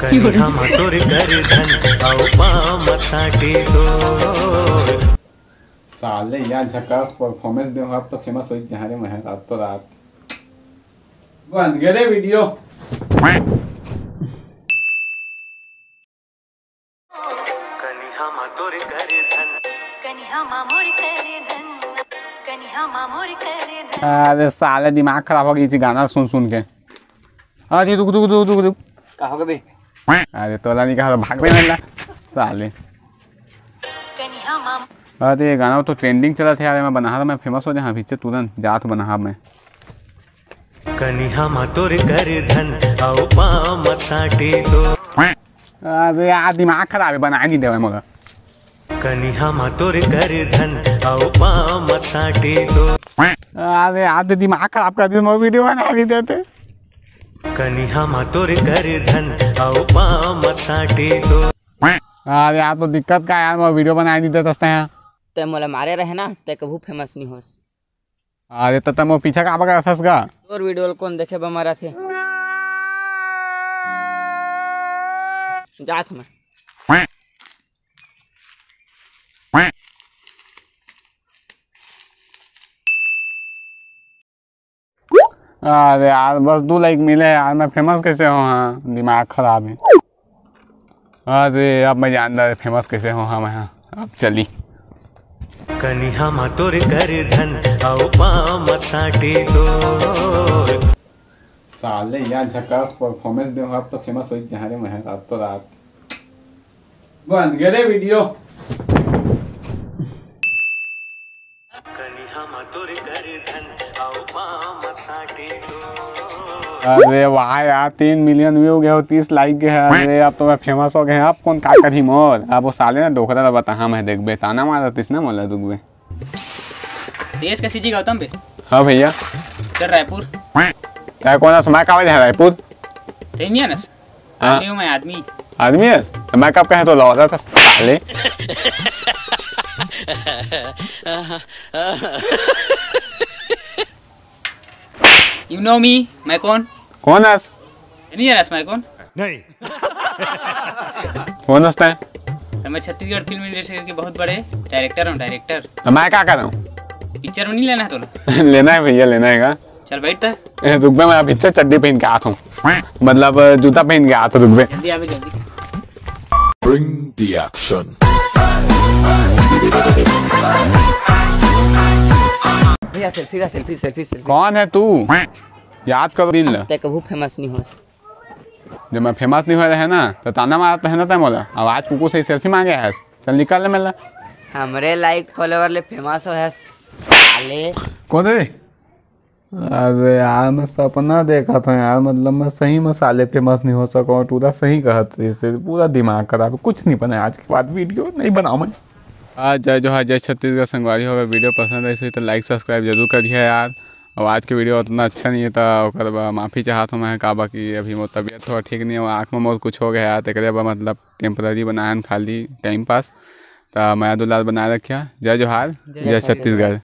हम तोर कर धन औ पाम साटे तो साले यार झकास परफॉर्मेंस दे आप तो फेमस हो जहाँ रे मैं रात तो रात बन गए वीडियो। हम तोर कर धन अरे साले दिमाग खराब हो गई गाना सुन सुन के। अरे रुक रुक रुक रुक रुक का हो गए? अरे तोला नहीं कहा भाग में मिला साले। अरे ये गाना तो ट्रेंडिंग चला था यार, मैं बना रहा मैं फेमस हो जाए पीछे तुरंत जात बना मैं हम तोर कर धन औ पाम साटे तो। अरे यार दिमाग खराब है बना नहीं दे मोला। हम तोर कर धन औ पाम साटे तो। अरे यार दिमाग खराब कर दिया वीडियो बना नहीं देते। हम तोर कर धन औ पाम साटे तो। अरे यार तो दिक्कत का यार मैं वीडियो बना नहीं देते हैं ते मोला मारे रहे ना ते कभू फेमस नहीं होस। अरे तो तुम पीछे का बगा फंस गा तोर वीडियो कौन देखे बा मारा थे जात में। अरे यार बस 2 लाइक मिले यार मैं फेमस कैसे हूँ। हाँ दिमाग खराब है। अरे अब मैं जानता फेमस कैसे हूँ। हाँ मैं अब चली हम तोर कर धन औ पाम साटे तो। साले यार झकास परफॉर्मेंस दे आप तो फेमस हो जहाँ रे मैं रात तो रात बन गए वीडियो। हम तोर कर धन औ पाम साटे तो। अरे वाह यार 3 मिलियन व्यू गए हो 30 लाइक के है। अरे अब तो मैं फेमस हो गए अब कौन का करी मोर। अब वो साले ना डोकरा बता मैं देख बे ताना मारा तिस ना मोला दुगबे देश का सीजी गौतम पे। हाँ भैया चल रायपुर क्या कौन समय का है रायपुर तेनियनस आदमी हूं मैं आदमी आदमी है तो मैं कब कहे तो लौटा था साले। यू नो मी मैं कौन कौन है तेनियनस मैं कौन नहीं कौन हंसता है तो मैं छत्तीसगढ़ फिल्म इंडस्ट्री के बहुत बड़े डायरेक्टर हूँ डायरेक्टर। तो मैं क्या कर रहा हूँ पिक्चर में नहीं लेना है तोला लेना है भैया लेना है। चल बैठ रुक बे मैं पीछे चड्डी पहन के आता हूँ मतलब जूता पहन के आता रुक बे। जल्दी आवे जल्दी। Bring the action. भैया सेल्फी का सेल्फी सेल्फी सेल्फी। कौन है तू याद करो दिन ते कभू फेमस नहीं होस। जब मैं फेमस नहीं हो रहे ना तो ताना मारता है ना तय मोला। अब आज कुकू से सेल्फी मांगे है चल निकाल ले मेला। हमरे लाइक फॉलोवर ले फेमस हो है साले। कौन है अरे यार मैं सपना देखा था यार मतलब मैं सही में साले फेमस नहीं हो सका। पूरा सही कहा इससे पूरा दिमाग खराब कुछ नहीं बना आज के बाद वीडियो नहीं बनाऊँ मैं। आज जय जोहार जय छत्तीसगढ़ संगवारी होगा वीडियो पसंद है तो लाइक सब्सक्राइब जरूर करिए यार। और आज के वीडियो उतना अच्छा नहीं था माफ़ी चाहता हूँ मैं का बाकी अभी मोर तबीयत थोड़ा ठीक नहीं है आँख में मोर कुछ हो गया यार तो मतलब टेम्पररी बनाया खाली टाइम पास तो मैं दुलाल बना रखा। जय जोहार जय छत्तीसगढ़।